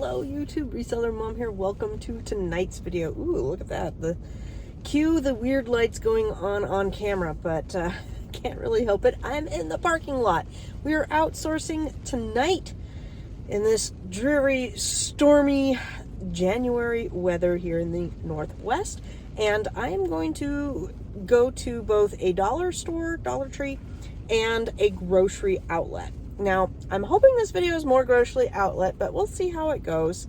Hello YouTube, Reseller Mom here. Welcome to tonight's video. Ooh, look at that. Cue the weird lights going on camera, but can't really help it. I'm in the parking lot. We are outsourcing tonight in this dreary, stormy January weather here in the Northwest. And I am going to go to both a dollar store, Dollar Tree, and a grocery outlet. Now, I'm hoping this video is more grocery outlet, but we'll see how it goes.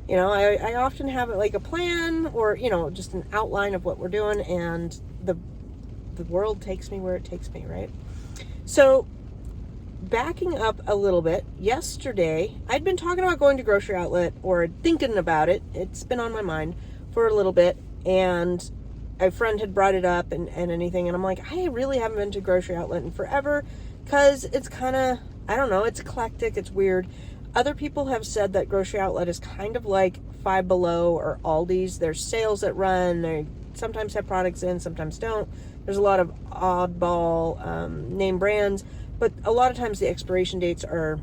You know, I often have it like a plan or, you know, just an outline of what we're doing, and the world takes me where it takes me, right? So, backing up a little bit, yesterday, I'd been talking about going to grocery outlet or thinking about it. It's been on my mind for a little bit, and a friend had brought it up and anything, and I'm like, I really haven't been to grocery outlet in forever, because it's kind of, I don't know, it's eclectic, it's weird. Other people have said that grocery outlet is kind of like Five Below or Aldi's. There's sales that run, they sometimes have products in, sometimes don't. There's a lot of oddball name brands, but a lot of times the expiration dates are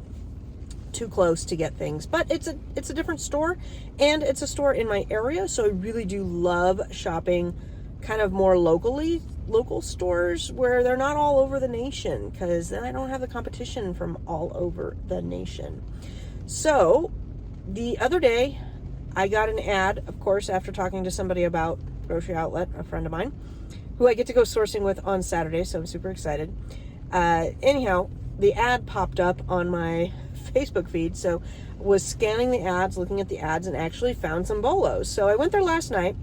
too close to get things. But it's a different store, and it's a store in my area, so I really do love shopping kind of more local stores where they're not all over the nation, because then I don't have the competition from all over the nation. So the other day I got an ad, of course, after talking to somebody about grocery outlet, a friend of mine who I get to go sourcing with on Saturday, so I'm super excited. Anyhow, the ad popped up on my Facebook feed, so was scanning the ads, looking at the ads, and actually found some bolos. So I went there last night.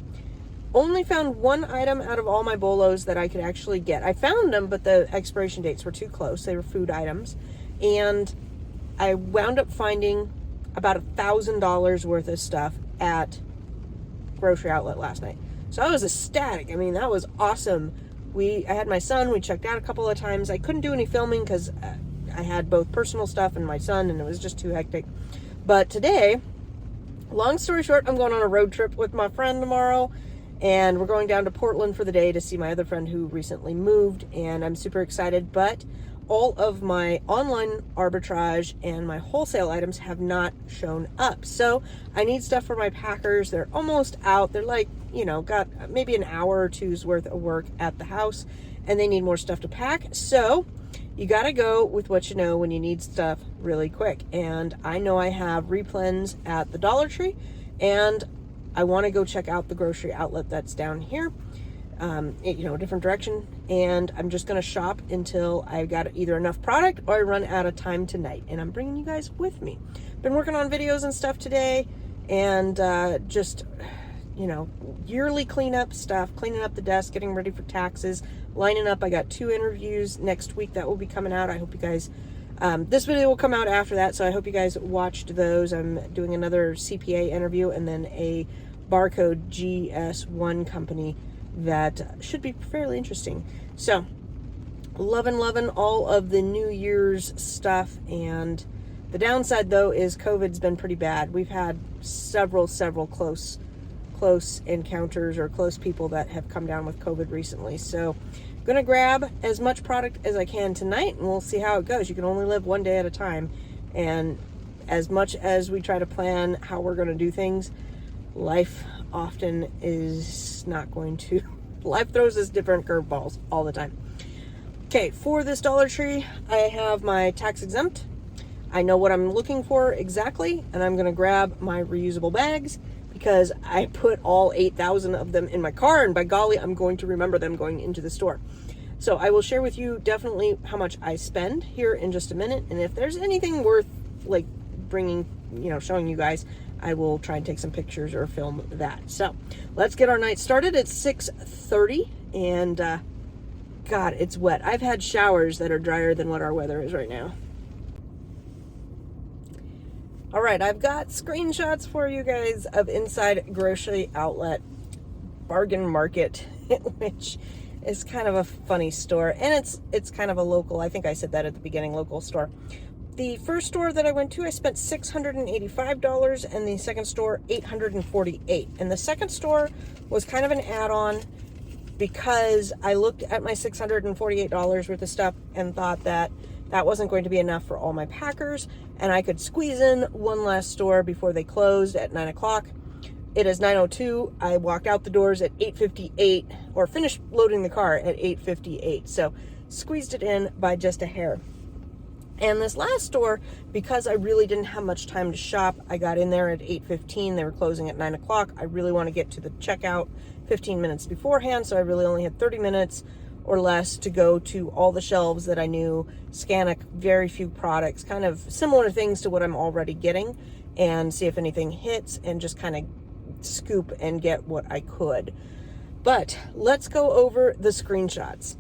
Only found one item out of all my bolos that I could actually get. I found them, but the expiration dates were too close. They were food items. And I wound up finding about $1,000 worth of stuff at grocery outlet last night. So I was ecstatic. I mean, that was awesome. I had my son. We checked out a couple of times. I couldn't do any filming because I had both personal stuff and my son, and it was just too hectic. But today, long story short, I'm going on a road trip with my friend tomorrow. And we're going down to Portland for the day to see my other friend who recently moved, and I'm super excited. But all of my online arbitrage and my wholesale items have not shown up. So I need stuff for my packers. They're almost out. They're like, you know, got maybe an hour or two's worth of work at the house, and they need more stuff to pack. So you got to go with what you know when you need stuff really quick. And I know I have replens at the Dollar Tree, and I want to go check out the grocery outlet that's down here, you know, a different direction. And I'm just going to shop until I've got either enough product or I run out of time tonight. And I'm bringing you guys with me. Been working on videos and stuff today, and just, you know, yearly cleanup stuff, cleaning up the desk, getting ready for taxes, lining up. I got 2 interviews next week that will be coming out. I hope you guys, this video will come out after that, so I hope you guys watched those. I'm doing another CPA interview and then a barcode GS1 company that should be fairly interesting. So loving all of the New Year's stuff. And the downside though is COVID's been pretty bad. We've had several close encounters or close people that have come down with COVID recently. So I'm gonna grab as much product as I can tonight, and we'll see how it goes. You can only live one day at a time, and as much as we try to plan how we're gonna do things, life often is not going to. Life throws us different curveballs all the time. Okay, for this Dollar Tree, I have my tax exempt. I know what I'm looking for exactly, and I'm going to grab my reusable bags because I put all 8,000 of them in my car, and by golly, I'm going to remember them going into the store. So I will share with you definitely how much I spend here in just a minute, and if there's anything worth like bringing, you know, showing you guys, I will try and take some pictures or film that. So let's get our night started. It's 6:30, and God, it's wet. I've had showers that are drier than what our weather is right now. All right, I've got screenshots for you guys of inside grocery outlet bargain market, which is kind of a funny store, and it's kind of a local, I think I said that at the beginning, local store. The first store that I went to, I spent $685, and the second store, $848. And the second store was kind of an add-on because I looked at my $648 worth of stuff and thought that, that wasn't going to be enough for all my packers, and I could squeeze in one last store before they closed at 9 o'clock. It is 9:02. I walked out the doors at 8:58, or finished loading the car at 8:58. So squeezed it in by just a hair. And this last store, because I really didn't have much time to shop, I got in there at 8:15. They were closing at 9 o'clock. I really want to get to the checkout 15 minutes beforehand, so I really only had 30 minutes or less to go to all the shelves that I knew, scan a very few products, kind of similar things to what I'm already getting, and see if anything hits, and just kind of scoop and get what I could. But let's go over the screenshots.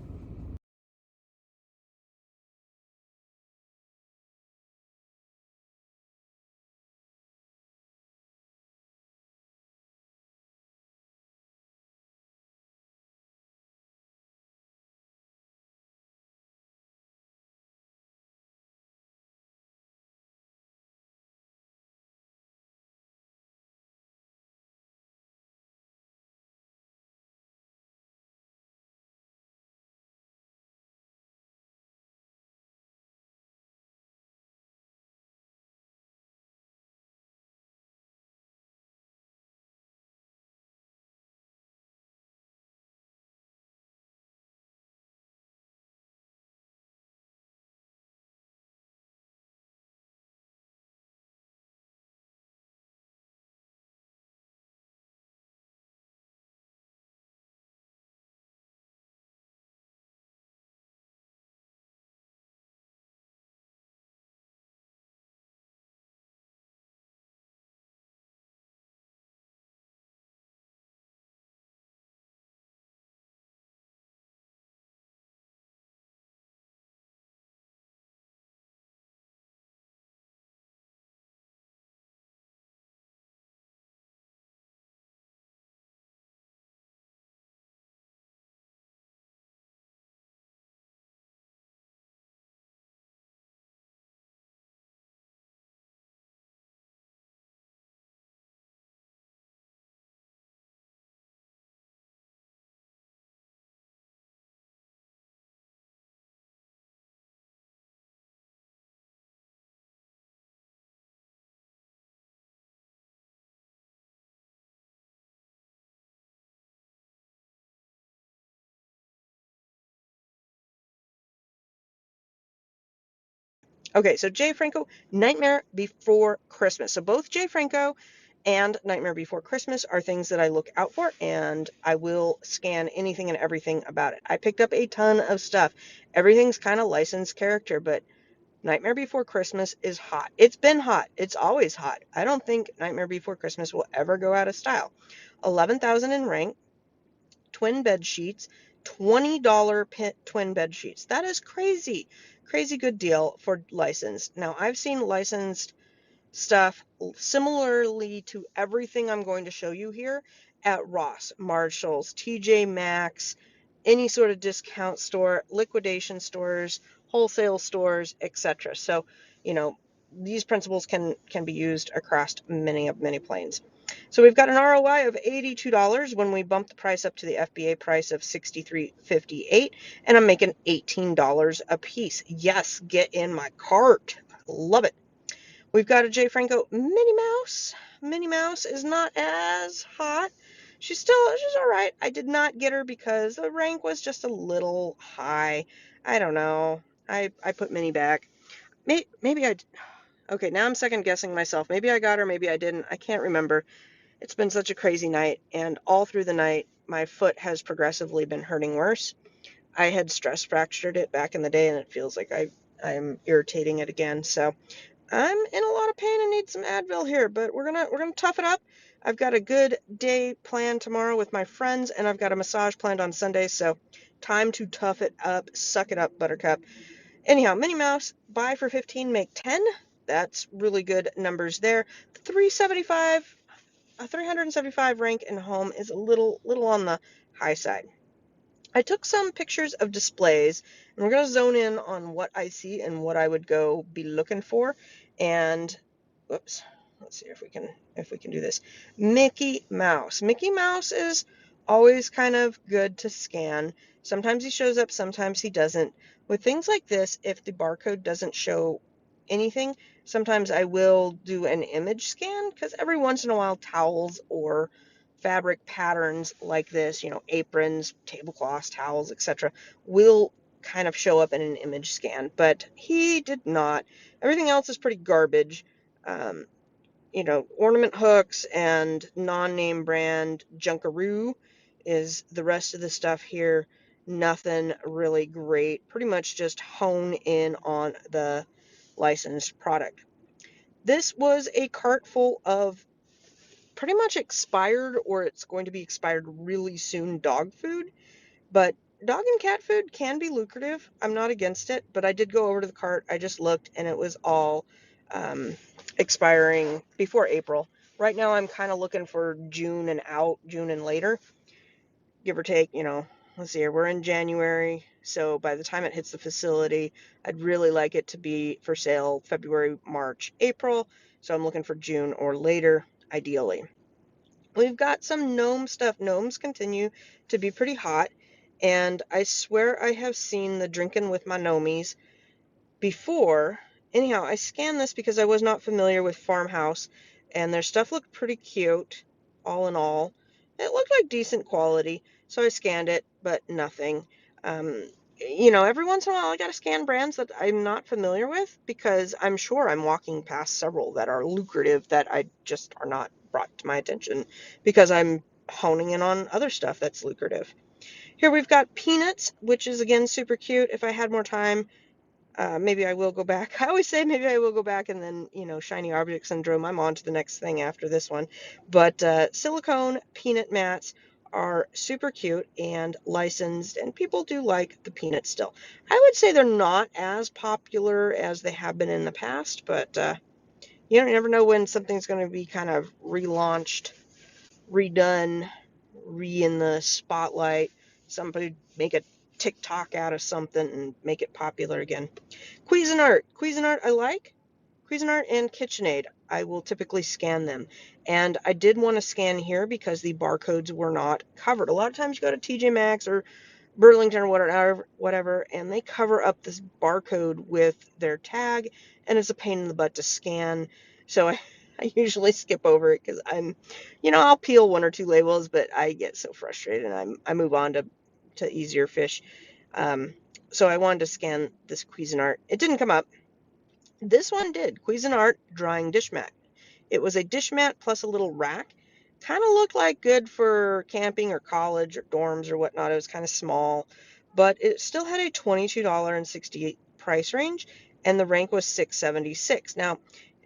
Okay, so Jay Franco, Nightmare Before Christmas. So both Jay Franco and Nightmare Before Christmas are things that I look out for, and I will scan anything and everything about it. I picked up a ton of stuff. Everything's kind of licensed character, but Nightmare Before Christmas is hot. It's been hot. It's always hot. I don't think Nightmare Before Christmas will ever go out of style. 11,000 in rank, twin bed sheets, $20 twin bed sheets. That is crazy. Crazy good deal for licensed. Now, I've seen licensed stuff similarly to everything I'm going to show you here at Ross, Marshall's, TJ Maxx, any sort of discount store, liquidation stores, wholesale stores, etc. So, you know, these principles can be used across many planes. So we've got an ROI of $82 when we bump the price up to the FBA price of $63.58, and I'm making $18 a piece. Yes, get in my cart. Love it. We've got a Jay Franco Minnie Mouse. Minnie Mouse is not as hot. She's all right. I did not get her because the rank was just a little high. I don't know. I put Minnie back. Maybe I. Okay, now I'm second guessing myself. Maybe I got her, maybe I didn't. I can't remember. It's been such a crazy night, and all through the night, my foot has progressively been hurting worse. I had stress fractured it back in the day, and it feels like I'm irritating it again. So I'm in a lot of pain and need some Advil here, but we're gonna tough it up. I've got a good day planned tomorrow with my friends, and I've got a massage planned on Sunday, so time to tough it up. Suck it up, Buttercup. Anyhow, Minnie Mouse, buy for 15, make 10. That's really good numbers there. 375, a 375 rank in home is a little on the high side. I took some pictures of displays, and we're going to zone in on what I see and what I would go be looking for. And whoops, let's see if we can do this. Mickey Mouse. Mickey Mouse is always kind of good to scan. Sometimes he shows up, sometimes he doesn't. With things like this, if the barcode doesn't show anything, sometimes I will do an image scan, because every once in a while towels or fabric patterns like this, you know, aprons, tablecloths, towels, etc., will kind of show up in an image scan, but he did not. Everything else is pretty garbage. You know, ornament hooks and non-name brand junkaroo is the rest of the stuff here. Nothing really great. Pretty much just hone in on the licensed product. This was a cart full of pretty much expired, or it's going to be expired really soon, dog food. But dog and cat food can be lucrative. I'm not against it, but I did go over to the cart. I just looked, and it was all expiring before April. Right now, I'm kind of looking for June and out, June and later, give or take, you know. Let's see here, we're in January, so by the time it hits the facility, I'd really like it to be for sale February, March, April. So I'm looking for June or later, ideally. We've got some gnome stuff. Gnomes continue to be pretty hot, and I swear I have seen the Drinking with My Gnomies before. Anyhow, I scanned this because I was not familiar with Farmhouse, and their stuff looked pretty cute, all in all. It looked like decent quality, so I scanned it, but nothing. You know, every once in a while I gotta scan brands that I'm not familiar with, because I'm sure I'm walking past several that are lucrative that I just are not brought to my attention, because I'm honing in on other stuff that's lucrative. Here we've got peanuts, which is again super cute. If I had more time, maybe I will go back. I always say maybe I will go back and then, you know, shiny object syndrome, I'm on to the next thing after this one. But silicone peanut mats are super cute and licensed, and people do like the peanuts still. I would say they're not as popular as they have been in the past, but you never know when something's going to be kind of relaunched, redone, in the spotlight. Somebody make a TikTok out of something and make it popular again. Cuisinart. Cuisinart I like. Cuisinart and KitchenAid. I will typically scan them. And I did want to scan here because the barcodes were not covered. A lot of times you go to TJ Maxx or Burlington or whatever, and they cover up this barcode with their tag, and it's a pain in the butt to scan. So I usually skip over it, because I'll peel one or two labels, but I get so frustrated, and I move on to easier fish. So I wanted to scan this Cuisinart. It didn't come up. This one did. Cuisinart drying dish mat. It was a dish mat plus a little rack. Kind of looked like good for camping or college or dorms or whatnot. It was kind of small, but it still had a $22.68 price range, and the rank was $6.76. Now,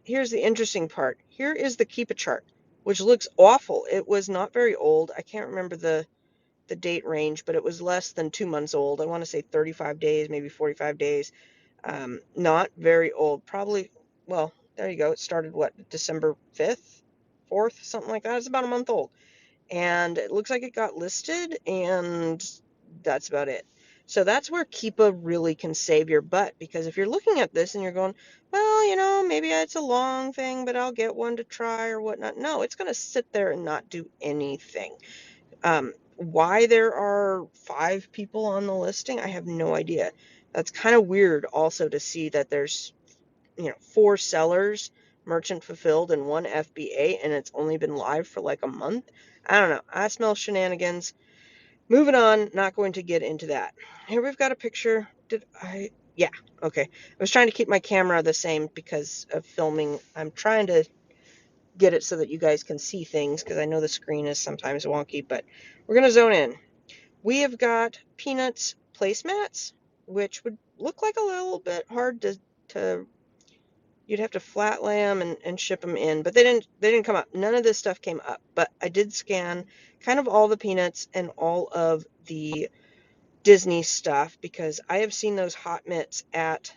here's the interesting part. Here is the Keepa chart, which looks awful. It was not very old. I can't remember the date range, but it was less than 2 months old. I want to say 35 days, maybe 45 days. Not very old. Probably, well, there you go. It started, what, December 5th, 4th, something like that. It's about a month old. And it looks like it got listed, and that's about it. So that's where Keepa really can save your butt, because if you're looking at this and you're going, well, maybe it's a long thing, but I'll get one to try or whatnot. No, it's going to sit there and not do anything. Why there are 5 people on the listing, I have no idea. That's kind of weird also to see that there's 4 sellers, merchant fulfilled, and 1 FBA, and it's only been live for like a month. I don't know. I smell shenanigans. Moving on, not going to get into that. Here we've got a picture. Yeah, okay. I was trying to keep my camera the same because of filming. I'm trying to get it so that you guys can see things, because I know the screen is sometimes wonky, but we're going to zone in. We have got peanuts placemats, which would look like a little bit hard to you'd have to flat lay them and ship them in, but they didn't come up. None of this stuff came up, but I did scan kind of all the peanuts and all of the Disney stuff, because I have seen those hot mitts at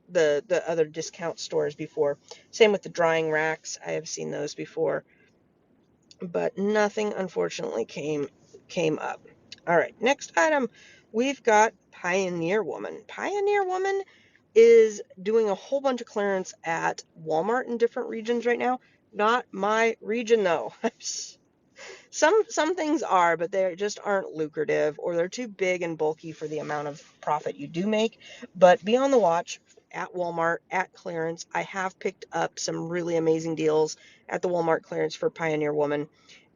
the other discount stores before. Same with the drying racks. I have seen those before, but nothing unfortunately came up. All right, next item, we've got Pioneer Woman. Pioneer Woman is doing a whole bunch of clearance at Walmart in different regions right now. Not my region though. Some things are, but they just aren't lucrative, or they're too big and bulky for the amount of profit you do make. But be on the watch at Walmart, at clearance. I have picked up some really amazing deals at the Walmart clearance for Pioneer Woman.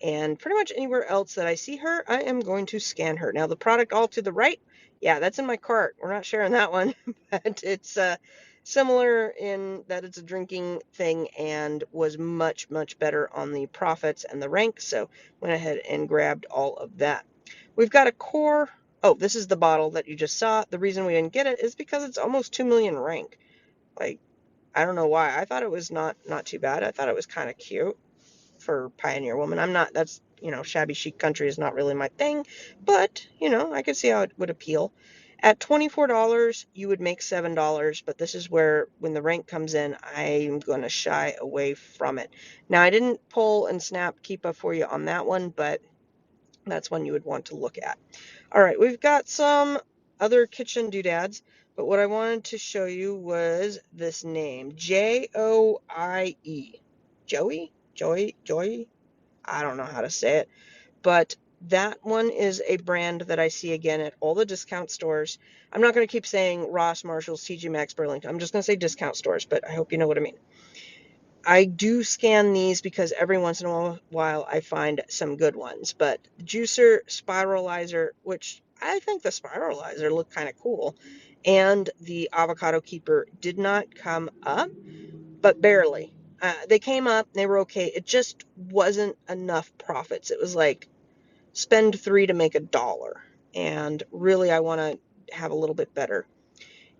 And pretty much anywhere else that I see her, I am going to scan her. Now, the product all to the right, yeah, that's in my cart. We're not sharing that one, but it's similar in that it's a drinking thing and was much, much better on the profits and the rank. So went ahead and grabbed all of that. We've got a core. Oh, this is the bottle that you just saw. The reason we didn't get it is because it's almost 2 million rank. Like, I don't know why. I thought it was not too bad. I thought it was kind of cute for Pioneer Woman. I'm not, that's, shabby chic country is not really my thing, but, I could see how it would appeal. At $24, you would make $7, but this is where, when the rank comes in, I'm going to shy away from it. Now, I didn't pull and snap Keepa for you on that one, but that's one you would want to look at. All right, we've got some other kitchen doodads, but what I wanted to show you was this name, Joie. Joy? I don't know how to say it, but that one is a brand that I see again at all the discount stores. I'm not going to keep saying Ross, Marshalls, TJ Maxx, Burlington. I'm just going to say discount stores, but I hope you know what I mean. I do scan these because every once in a while I find some good ones, but the juicer, spiralizer, which I think the spiralizer looked kind of cool, and the avocado keeper did not come up, but barely. They came up, they were okay. It just wasn't enough profits. It was like spend $3 to make $1. And really, I want to have a little bit better.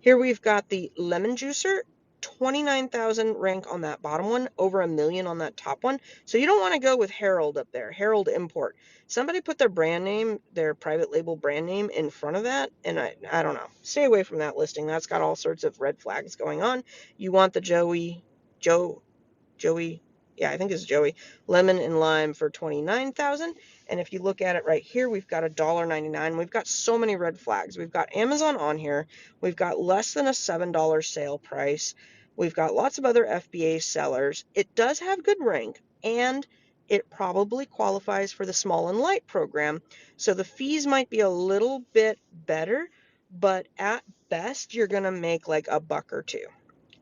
Here we've got the lemon juicer, 29,000 rank on that bottom one, over 1 million on that top one. So you don't want to go with Harold up there, Harold Import. Somebody put their brand name, their private label brand name in front of that, and I don't know. Stay away from that listing. That's got all sorts of red flags going on. You want the Joey, yeah, I think it's Joey, lemon and lime for 29,000. And if you look at it right here, we've got $1.99. We've got so many red flags. We've got Amazon on here. We've got less than a $7 sale price. We've got lots of other FBA sellers. It does have good rank, and it probably qualifies for the small and light program. So the fees might be a little bit better, but at best, you're going to make like $1 or $2.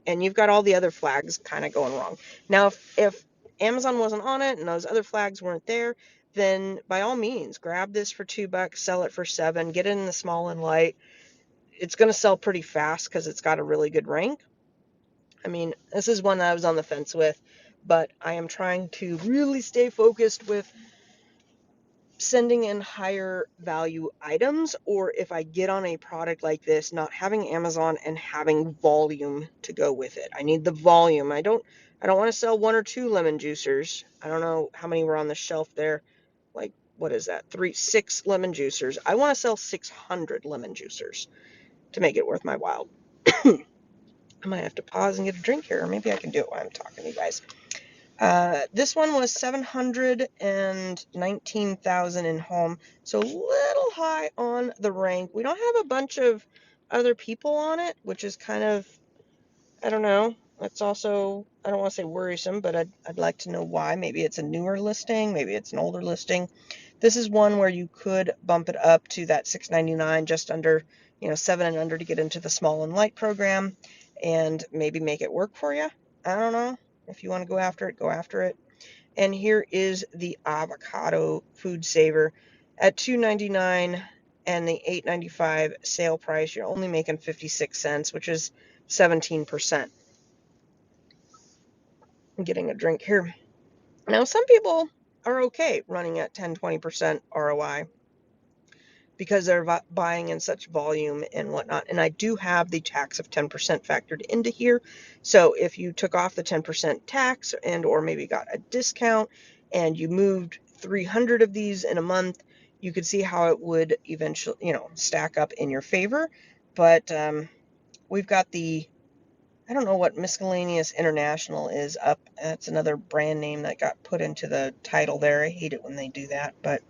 And you've got all the other flags kind of going wrong. Now, if Amazon wasn't on it and those other flags weren't there, then by all means, grab this for $2, sell it for $7, get it in the small and light. It's going to sell pretty fast because it's got a really good rank. I mean, this is one that I was on the fence with, but I am trying to really stay focused with sending in higher value items, or if I get on a product like this, not having Amazon and having volume to go with it. I need the volume. I don't want to sell 1 or 2 lemon juicers. I don't know how many were on the shelf there. Like, what is that? 6 lemon juicers. I want to sell 600 lemon juicers to make it worth my while. I might have to pause and get a drink here, or maybe I can do it while I'm talking to you guys. This one was 719,000 in home, so a little high on the rank. We don't have a bunch of other people on it, which is kind of, I don't know. It's also, I don't want to say worrisome, but I'd like to know why. Maybe it's a newer listing, maybe it's an older listing. This is one where you could bump it up to that $6.99, just under, 7 and under, to get into the small and light program, and maybe make it work for you. I don't know. If you want to go after it, go after it. And here is the avocado food saver at $2.99 and the $8.95 sale price. You're only making 56 cents, which is 17%. I'm getting a drink here. Now, some people are okay running at 10-20% ROI because they're buying in such volume and whatnot. And I do have the tax of 10% factored into here. So if you took off the 10% tax and or maybe got a discount and you moved 300 of these in a month, you could see how it would eventually, stack up in your favor. But we've got the, I don't know what Miscellaneous International is up. That's another brand name that got put into the title there. I hate it when they do that, but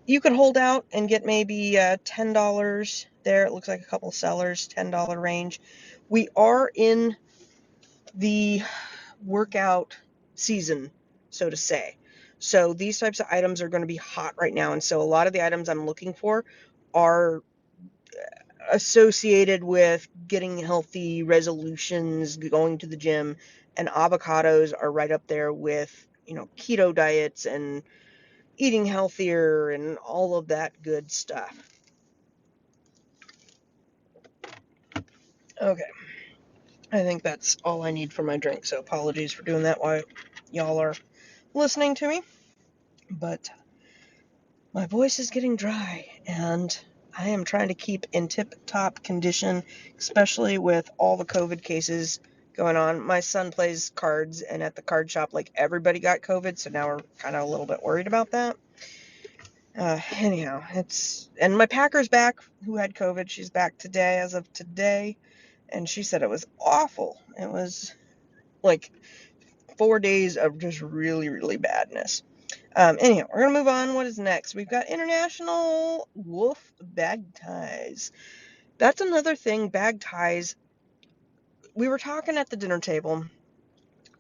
you could hold out and get maybe $10 there. It looks like a couple of sellers, $10 range. We are in the workout season, so to say. So these types of items are going to be hot right now. And so a lot of the items I'm looking for are associated with getting healthy resolutions, going to the gym, and avocados are right up there with, keto diets and eating healthier and all of that good stuff. Okay. I think that's all I need for my drink, so apologies for doing that while y'all are listening to me. But my voice is getting dry, and I am trying to keep in tip-top condition, especially with all the COVID cases going on. My son plays cards, and at the card shop, everybody got COVID, so now we're kind of a little bit worried about that. Anyhow, and my Packer's back, who had COVID. She's back today, as of today, and she said it was awful. It was 4 days of just really, really badness. Anyhow, we're going to move on. What is next? We've got international wolf bag ties. That's another thing, bag ties. We were talking at the dinner table.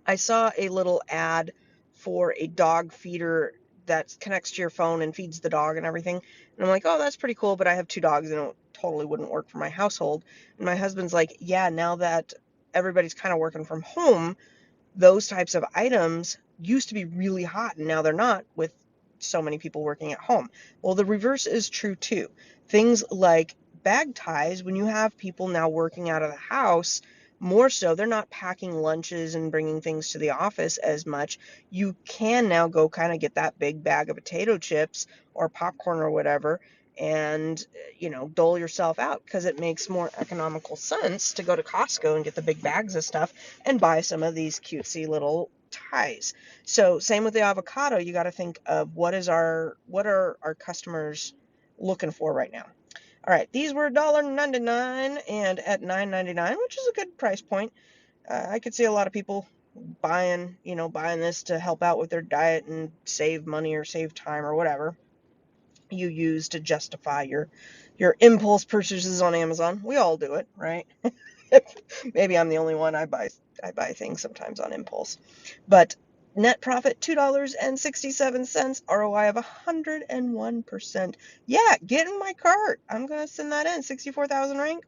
I saw a little ad for a dog feeder that connects to your phone and feeds the dog and everything. And I'm like, oh, that's pretty cool, but I have 2 dogs and it totally wouldn't work for my household. And my husband's like, yeah, now that everybody's kind of working from home, those types of items used to be really hot and now they're not with so many people working at home. Well, the reverse is true too. Things like bag ties, when you have people now working out of the house, more so, they're not packing lunches and bringing things to the office as much. You can now go kind of get that big bag of potato chips or popcorn or whatever and, dole yourself out, because it makes more economical sense to go to Costco and get the big bags of stuff and buy some of these cutesy little ties. So same with the avocado, you got to think of what are our customers looking for right now. All right, these were $1.99 and at $9.99, which is a good price point. I could see a lot of people buying this to help out with their diet and save money or save time or whatever you use to justify your impulse purchases on Amazon. We all do it, right? Maybe I'm the only one. I buy things sometimes on impulse. But net profit $2.67, ROI of 101%. Yeah, get in my cart. I'm gonna send that in. 64,000 rank.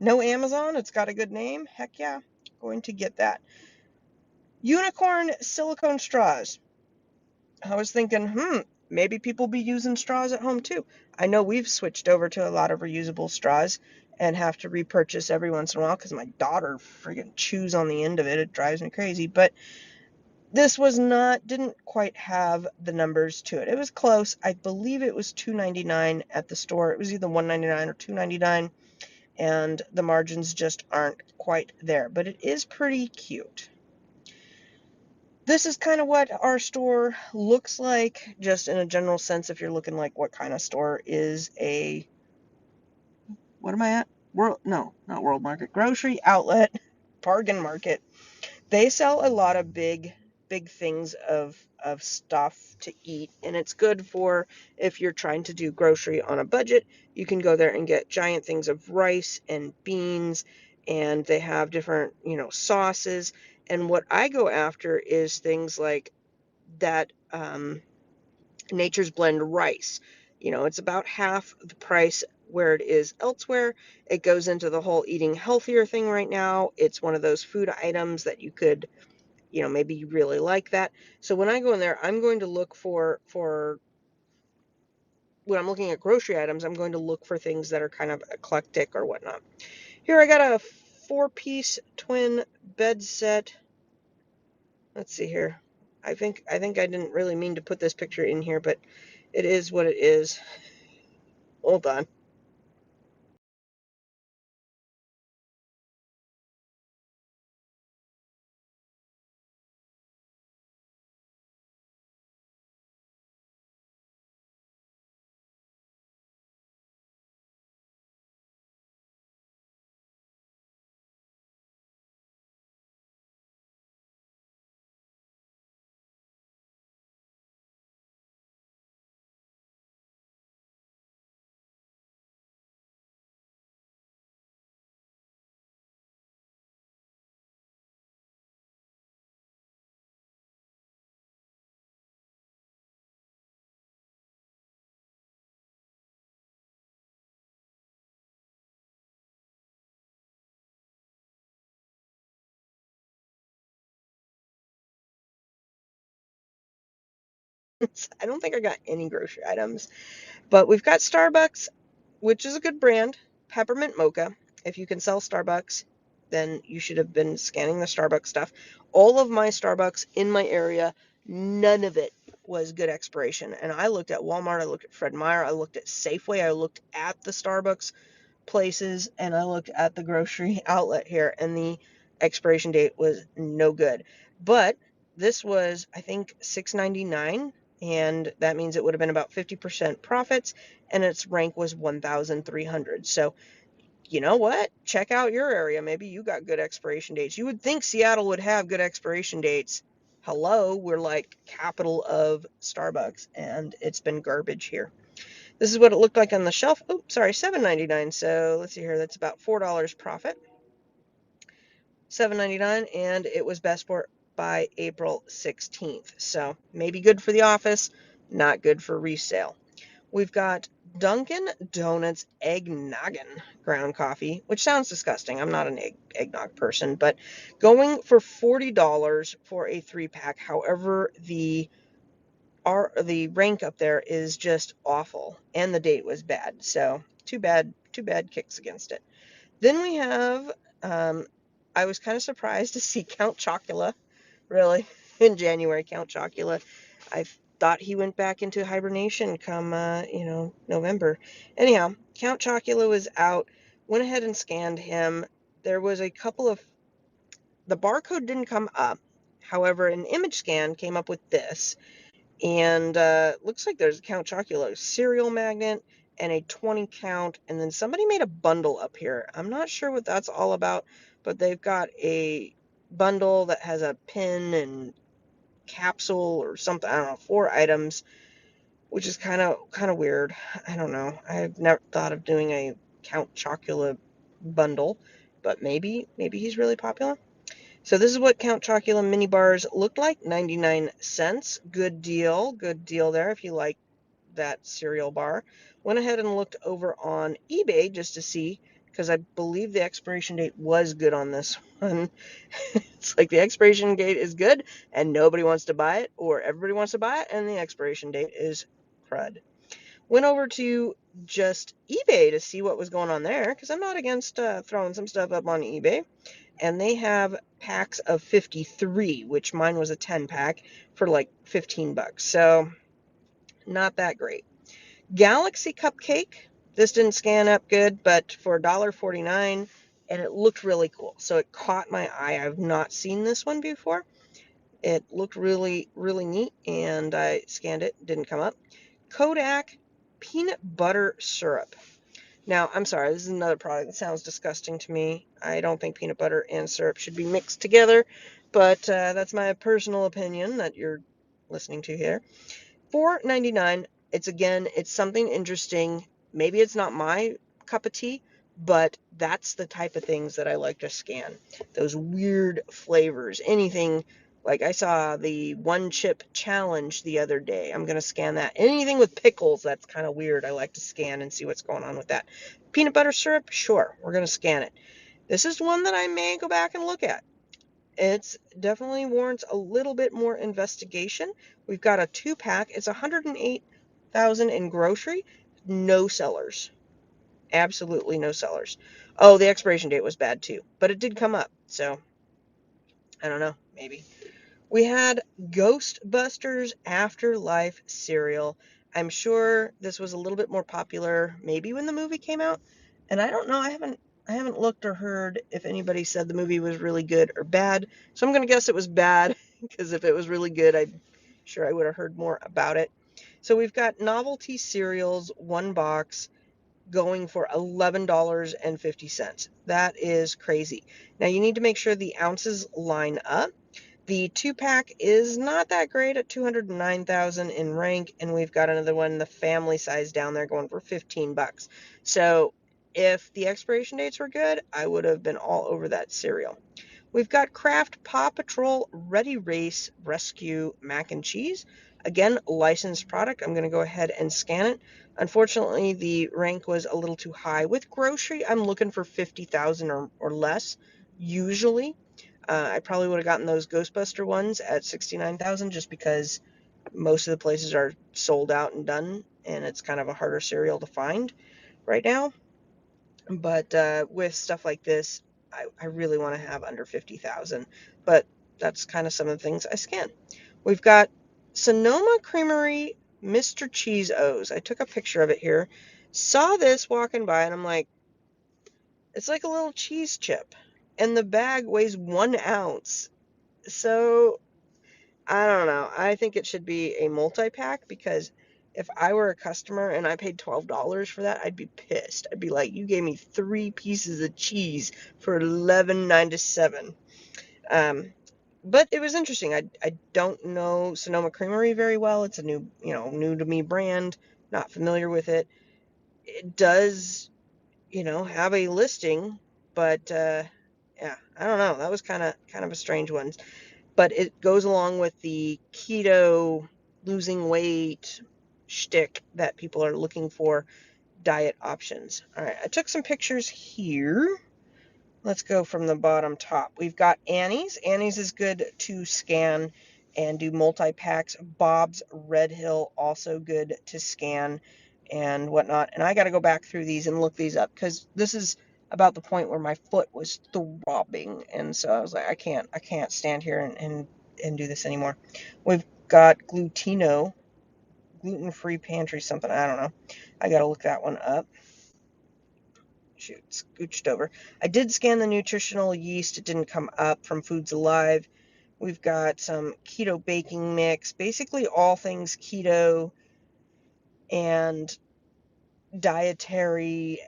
No Amazon. It's got a good name. Heck yeah, going to get that. Unicorn silicone straws. I was thinking, maybe people be using straws at home too. I know we've switched over to a lot of reusable straws and have to repurchase every once in a while because my daughter friggin' chews on the end of it. It drives me crazy. But this didn't quite have the numbers to it. It was close. I believe it was $2.99 at the store. It was either $1.99 or $2.99, and the margins just aren't quite there. But it is pretty cute. This is kind of what our store looks like, just in a general sense. If you're looking like what kind of store is what am I at? No, not World Market, grocery outlet, bargain market. They sell a lot of big things of stuff to eat, and it's good for if you're trying to do grocery on a budget. You can go there and get giant things of rice and beans, and they have different, sauces. And what I go after is things like that Nature's Blend rice. It's about half the price where it is elsewhere. It goes into the whole eating healthier thing right now. It's one of those food items that you could, maybe you really like that. So when I go in there, I'm going to look for when I'm looking at grocery items, I'm going to look for things that are kind of eclectic or whatnot. Here I got a 4-piece twin bed set. Let's see here. I think I didn't really mean to put this picture in here, but it is what it is. Hold on. I don't think I got any grocery items. But we've got Starbucks, which is a good brand. Peppermint Mocha. If you can sell Starbucks, then you should have been scanning the Starbucks stuff. All of my Starbucks in my area, none of it was good expiration. And I looked at Walmart, I looked at Fred Meyer, I looked at Safeway, I looked at the Starbucks places, and I looked at the grocery outlet here, and the expiration date was no good. But this was, I think, $6.99, and that means it would have been about 50% profits, and its rank was 1,300. So, you know what? Check out your area. Maybe you got good expiration dates. You would think Seattle would have good expiration dates. Hello, we're like capital of Starbucks, and it's been garbage here. This is what it looked like on the shelf. Oh, sorry, $7.99. So let's see here. That's about $4 profit. $7.99, and it was best for by April 16th. So maybe good for the office, not good for resale. We've got Dunkin' Donuts Eggnoggin ground coffee, which sounds disgusting. I'm not an eggnog person, but going for $40 for a 3-pack. However, the rank up there is just awful, and the date was bad. So too bad kicks against it. Then we have, I was kind of surprised to see Count Chocula, really, in January. Count Chocula, I thought he went back into hibernation come, November. Anyhow, Count Chocula was out, went ahead and scanned him. There was a couple of, the barcode didn't come up. However, an image scan came up with this. And looks like there's a Count Chocula cereal magnet and a 20 count. And then somebody made a bundle up here. I'm not sure what that's all about, but they've got a bundle that has a pin and capsule or something. I don't know, 4 items, which is kind of weird. I don't know. I've never thought of doing a Count Chocula bundle, but maybe he's really popular. So this is what Count Chocula mini bars looked like, 99 cents. Good deal there if you like that cereal bar. Went ahead and looked over on eBay just to see, because I believe the expiration date was good on this one. It's like the expiration date is good and nobody wants to buy it, or everybody wants to buy it and the expiration date is crud. Went over to just eBay to see what was going on there, because I'm not against throwing some stuff up on eBay. And they have packs of 53, which mine was a 10-pack for like 15 bucks. So not that great. Galaxy Cupcake. This didn't scan up good, but for $1.49, and it looked really cool. So it caught my eye. I've not seen this one before. It looked really, really neat, and I scanned it. Didn't come up. Kodak Peanut Butter Syrup. Now, I'm sorry, this is another product that sounds disgusting to me. I don't think peanut butter and syrup should be mixed together, but that's my personal opinion that you're listening to here. $4.99. It's something interesting. Maybe it's not my cup of tea, but that's the type of things that I like to scan. Those weird flavors, anything. Like I saw the one chip challenge the other day. I'm going to scan that. Anything with pickles, that's kind of weird. I like to scan and see what's going on with that. Peanut butter syrup, sure, we're going to scan it. This is one that I may go back and look at. It's definitely warrants a little bit more investigation. We've got a 2-pack. It's 108,000 in grocery. No sellers. Absolutely no sellers. Oh, the expiration date was bad too, but it did come up. So I don't know, maybe. We had Ghostbusters Afterlife cereal. I'm sure this was a little bit more popular maybe when the movie came out. And I don't know, I haven't looked or heard if anybody said the movie was really good or bad. So I'm going to guess it was bad, because if it was really good, I'm sure I would have heard more about it. So we've got novelty cereals, 1 box, going for $11.50. That is crazy. Now you need to make sure the ounces line up. The 2-pack is not that great at 209,000 in rank, and we've got another one, the family size, down there going for 15 bucks. So if the expiration dates were good, I would have been all over that cereal. We've got Kraft Paw Patrol Ready Race Rescue Mac and Cheese. Again, licensed product. I'm going to go ahead and scan it. Unfortunately, the rank was a little too high. With grocery, I'm looking for 50,000 or less, usually. I probably would have gotten those Ghostbuster ones at 69,000 just because most of the places are sold out and done, and it's kind of a harder cereal to find right now. But with stuff like this, I really want to have under 50,000. But that's kind of some of the things I scan. We've got Sonoma Creamery Mr. Cheese O's. I took a picture of it here. Saw this walking by, and I'm like, it's like a little cheese chip. And the bag weighs 1 ounce. So, I don't know. I think it should be a multi-pack, because if I were a customer and I paid $12 for that, I'd be pissed. I'd be like, you gave me 3 pieces of cheese for $11.97. But it was interesting. I don't know Sonoma Creamery very well. It's a new to me brand. Not familiar with it. It does, have a listing, but yeah, I don't know. That was kind of a strange one. But it goes along with the keto losing weight shtick that people are looking for diet options. All right, I took some pictures here. Let's go from the bottom top. We've got Annie's. Annie's is good to scan and do multi-packs. Bob's Red Hill, also good to scan and whatnot. And I got to go back through these and look these up, because this is about the point where my foot was throbbing. And so I was like, I can't stand here and do this anymore. We've got Glutino, gluten-free pantry something. I don't know. I got to look that one up. Shoot, scooched over. I did scan the nutritional yeast. It didn't come up from Foods Alive. We've got some keto baking mix, basically all things keto and dietary.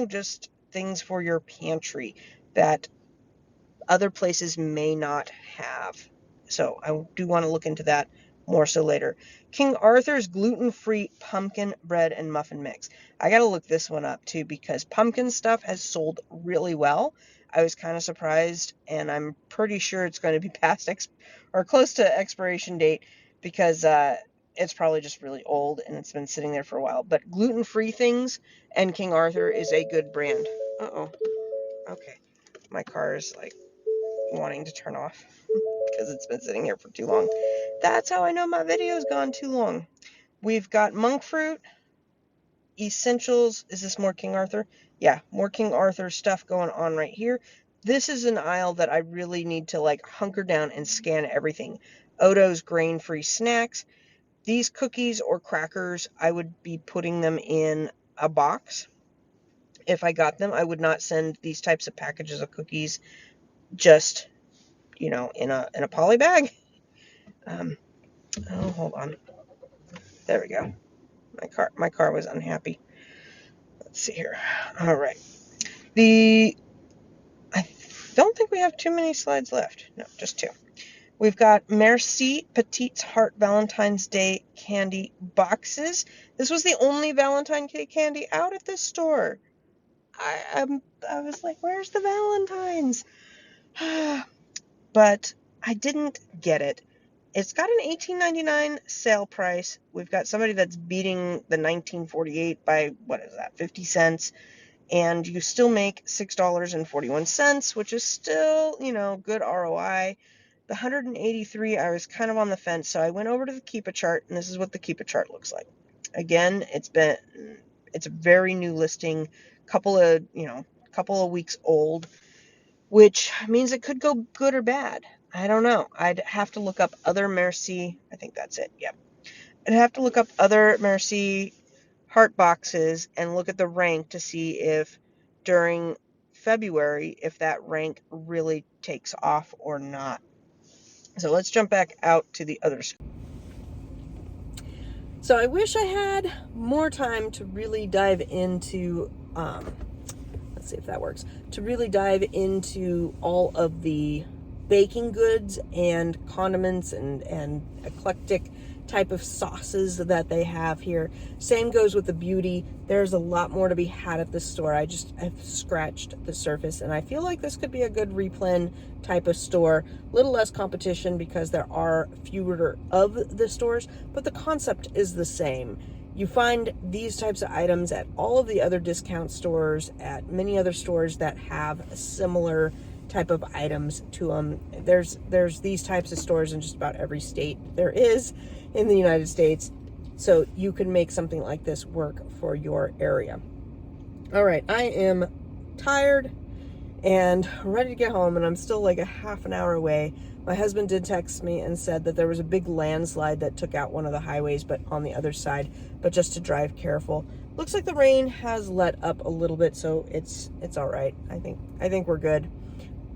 Just things for your pantry that other places may not have. So I do want to look into that more so later. King Arthur's gluten-free pumpkin bread and muffin mix. I got to look this one up too, because pumpkin stuff has sold really well. I was kind of surprised, and I'm pretty sure it's going to be past or close to expiration date, because it's probably just really old and it's been sitting there for a while. But gluten-free things and King Arthur is a good brand. Uh-oh. Okay. My car is like wanting to turn off because it's been sitting here for too long. That's how I know my video's gone too long. We've got monk fruit, essentials. Is this more King Arthur? Yeah, more King Arthur stuff going on right here. This is an aisle that I really need to like hunker down and scan everything. Odo's grain-free snacks. These cookies or crackers, I would be putting them in a box. If I got them, I would not send these types of packages of cookies just, in a poly bag. Hold on. There we go. My car was unhappy. Let's see here. All right. I don't think we have too many slides left. No, just 2. We've got Merci Petite's Heart Valentine's Day candy boxes. This was the only Valentine's Day candy out at this store. I was like, where's the Valentine's? But I didn't get it. It's got an $18.99 sale price. We've got somebody that's beating the $19.48 by, 50 cents. And you still make $6.41, which is still, good ROI. The 183, I was kind of on the fence, so I went over to the Keepa chart, and this is what the Keepa chart looks like. Again, it's a very new listing, couple of weeks old, which means it could go good or bad. I don't know. I'd have to look up other Merci. I think that's it. Yep. I'd have to look up other Merci heart boxes and look at the rank to see if during February, if that rank really takes off or not. So let's jump back out to the other screen. So I wish I had more time to really dive into, let's see if that works, to really dive into all of the baking goods and condiments and eclectic type of sauces that they have here. Same goes with the beauty. There's a lot more to be had at this store. I've scratched the surface, and I feel like this could be a good replen type of store. A little less competition because there are fewer of the stores, but the concept is the same. You find these types of items at all of the other discount stores, at many other stores that have similar type of items to them. There's these types of stores in just about every state there is in the United States, so you can make something like this work for your area. All right, I am tired and ready to get home, and I'm still like a half an hour away. My husband did text me and said that there was a big landslide that took out one of the highways, but on the other side, but just to drive careful. Looks like the rain has let up a little bit, so it's all right. I think we're good.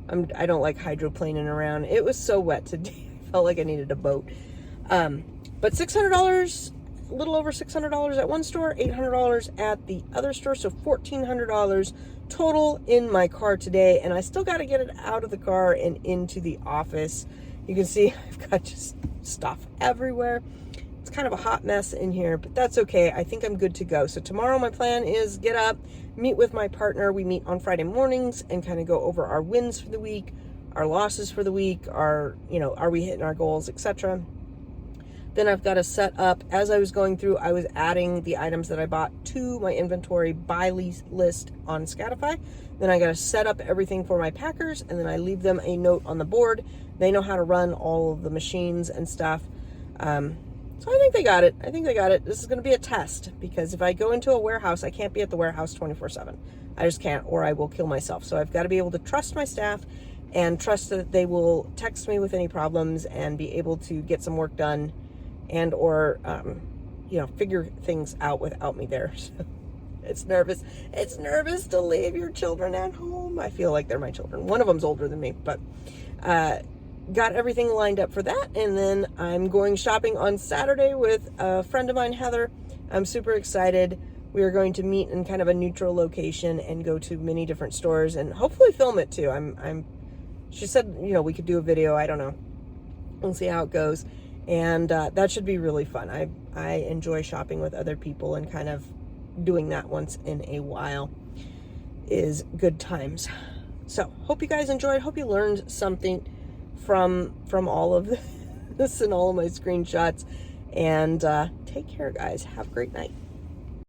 I don't like hydroplaning around. It was so wet today. I felt like I needed a boat. But $600, a little over $600 at one store, $800 at the other store, so $1,400 total in my car today, and I still got to get it out of the car and into the office. You can see I've got just stuff everywhere. It's kind of a hot mess in here, but that's okay. I think I'm good to go. So tomorrow my plan is get up, meet with my partner. We meet on Friday mornings and kind of go over our wins for the week, our losses for the week, are we hitting our goals, etc. Then I've got to set up, as I was going through, I was adding the items that I bought to my inventory buy list on Scatify. Then I got to set up everything for my packers, and then I leave them a note on the board. They know how to run all of the machines and stuff. So I think they got it. This is going to be a test, because if I go into a warehouse, I can't be at the warehouse 24/7. I just can't, or I will kill myself. So I've got to be able to trust my staff and trust that they will text me with any problems and be able to get some work done, and or figure things out without me there. So it's nervous to leave your children at home. I feel like they're my children. One of them's older than me, but got everything lined up for that. And then I'm going shopping on Saturday with a friend of mine, Heather. I'm super excited. We are going to meet in kind of a neutral location and go to many different stores and hopefully film it too. She said, we could do a video. I don't know. We'll see how it goes. And that should be really fun. I enjoy shopping with other people, and kind of doing that once in a while is good times. So hope you guys enjoyed. Hope you learned something from all of this and all of my screenshots. And take care, guys. Have a great night.